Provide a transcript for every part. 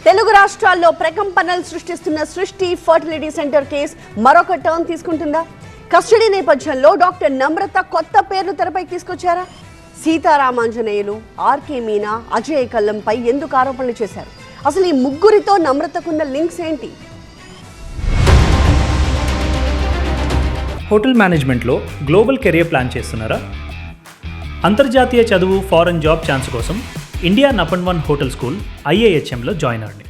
తెలుగు రాష్ట్రాల్లో ప్రకంపనలు సృష్టిస్తున్న సృష్టి ఫర్టిలిటీ సెంటర్ కేసు మరొక టర్న్ తీసుకుంటుందా? కస్టడీ నేపథ్యంలో డాక్టర్ నమ్రత కొత్త పేర్లు తెరపైకి తీసుకొచ్చారా? సీతారామాంజనేయులు, ఆర్కే మీనా, అజయ్ కల్లంపై ఎందుకు ఆరోపణలు చేశారు? అసలు ఈ ముగ్గురితో నమ్రతకున్న లింక్స్ ఏంటి? హోటల్ మేనేజ్మెంట్లో గ్లోబల్ కెరియర్ ప్లాన్ చేస్తున్నారా? అంతర్జాతీయ చదువు, ఫారెన్ జాబ్ ఛాన్స్ కోసం ఇండియా నంబర్ 1 హోటల్ స్కూల్ IIHMలో జాయిన్ అవ్వండి.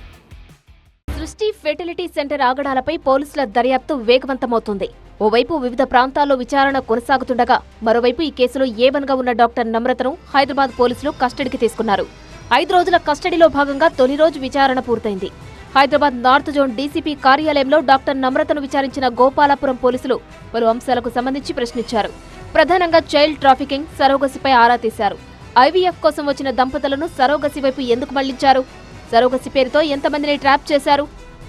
సృష్టి ఫెర్టిలిటీ సెంటర్ ఆగడాలపై పోలీసుల దర్యాప్తు వేగవంతమవుతుంది. ఓవైపు వివిధ ప్రాంతాల్లో విచారణ కొనసాగుతుండగా, మరోవైపు ఈ కేసులో A1గా ఉన్న డాక్టర్ నమ్రతను హైదరాబాద్ పోలీసులు కస్టడీకి తీసుకున్నారు. 5 రోజుల కస్టడీలో భాగంగా తొలి రోజు విచారణ పూర్తయింది. హైదరాబాద్ నార్త్ జోన్ డీసీపీ కార్యాలయంలో డాక్టర్ నమ్రతను విచారించిన గోపాలపురం పోలీసులు పలు అంశాలకు సంబంధించి ప్రశ్నించారు. ప్రధానంగా చైల్డ్ ట్రాఫికింగ్, సరోగసిపై ఆరా తీశారు. IVF కోసం వచ్చిన దంపతులను సరోగసి వైపు ఎందుకు మళ్లించారు? సరోగసి పేరుతో ఎంతమందిని ట్రాప్ చేశారు?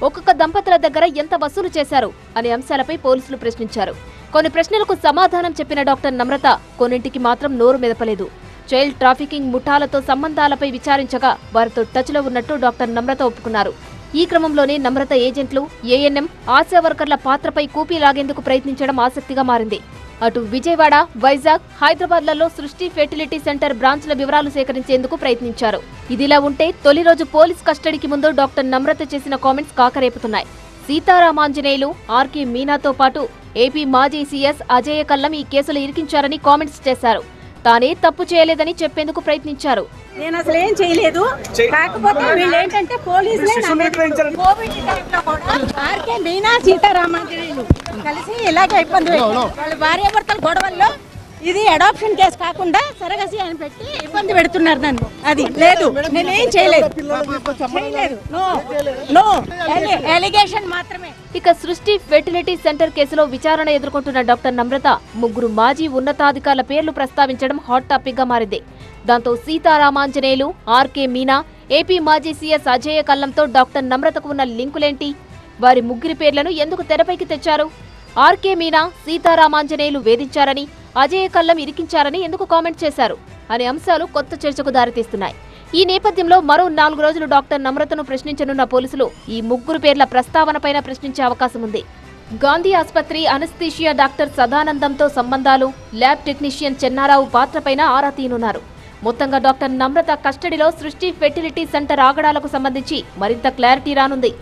ఒక్కొక్క దంపతుల దగ్గర ఎంత వసూలు చేశారు అనే అంశాలపై పోలీసులు ప్రశ్నించారు. కొన్ని ప్రశ్నలకు సమాధానం చెప్పిన డాక్టర్ నమ్రత కొన్నింటికి మాత్రం నోరు మెదపలేదు. చైల్డ్ ట్రాఫికింగ్ ముఠాలతో సంబంధాలపై విచారించగా వారితో టచ్లో ఉన్నట్టు డాక్టర్ నమ్రత ఒప్పుకున్నారు. ఈ క్రమంలోనే నమ్రత ఏజెంట్లు, ANM, ఆశా వర్కర్ల పాత్రపై కూపీ లాగేందుకు ప్రయత్నించడం ఆసక్తిగా మారింది. అటు విజయవాడ, వైజాగ్, హైదరాబాద్లలో సృష్టి ఫెర్టిలిటీ సెంటర్ బ్రాంచ్ల వివరాలు సేకరించేందుకు ప్రయత్నించారు. ఇదిలా ఉంటే తొలి రోజు పోలీస్ కస్టడీకి ముందు డాక్టర్ నమ్రత చేసిన కామెంట్స్ కాకరేపుతున్నాయి. సీతారామాంజనేయులు, ఆర్కే మీనాతో పాటు ఏపీ మాజీ CS అజయ్ కల్లం ఈ కేసులు ఇరికించారని కామెంట్స్ చేశారు. తానే తప్పు చేయలేదని చెప్పేందుకు ప్రయత్నించారు. నేను అసలు ఏం చేయలేదు, కాకపోతే వీళ్ళు ఏంటంటే పోలీసులే కోవిడ్ టైంలో కూడా ఆర్కే మీనా, సీతారామాంజనేయులు కలిసి ఇలాగే ఇబ్బంది పెట్టారు. వాళ్ళ భార్యాభర్తల గొడవల్లో ఇది అడాప్షన్ కేసు కాకుండా సరగసి అని పెట్టి ఇబ్బంది పెడుతున్నారు నన్ను. అది లేదు, నేనేం చేయలేదు. నో అలిగేషన్ మాత్రమే. ఇక సృష్టి ఫెర్టిలిటీ సెంటర్ కేసులో విచారణ ఎదుర్కొంటున్న డాక్టర్ నమ్రత ముగ్గురు మాజీ ఉన్నతాధికారుల పేర్లు ప్రస్తావించడం హాట్ టాపిక్ గా మారింది. దాంతో సీతారామాంజనేయులు, ఆర్కే మీనా, ఏపీ మాజీ CS అజయ్ కల్లంతో డాక్టర్ నమ్రతకు ఉన్న లింకులేంటి? వారి ముగ్గురి పేర్లను ఎందుకు తెరపైకి తెచ్చారు? ఆర్కే మీనా, సీతారామాంజనేయులు వేధించారని, అజయ్ కల్లం ఇరికించారని ఎందుకు కామెంట్ చేశారు అనే అంశాలు కొత్త చర్చకు దారితీస్తున్నాయి. ఈ నేపథ్యంలో మరో 4 రోజులు డాక్టర్ నమ్రతను ప్రశ్నించనున్న పోలీసులు ఈ ముగ్గురు పేర్ల ప్రస్తావనపైన ప్రశ్నించే అవకాశం ఉంది. గాంధీ ఆసుపత్రి అనస్థీషియా డాక్టర్ సదానందంతో సంబంధాలు, ల్యాబ్ టెక్నీషియన్ చెన్నారావు పాత్రపైన ఆరా తీయనున్నారు. మొత్తంగా డాక్టర్ నమ్రత కస్టడీలో సృష్టి ఫెర్టిలిటీ సెంటర్ ఆగడాలకు సంబంధించి మరింత క్లారిటీ రానుంది.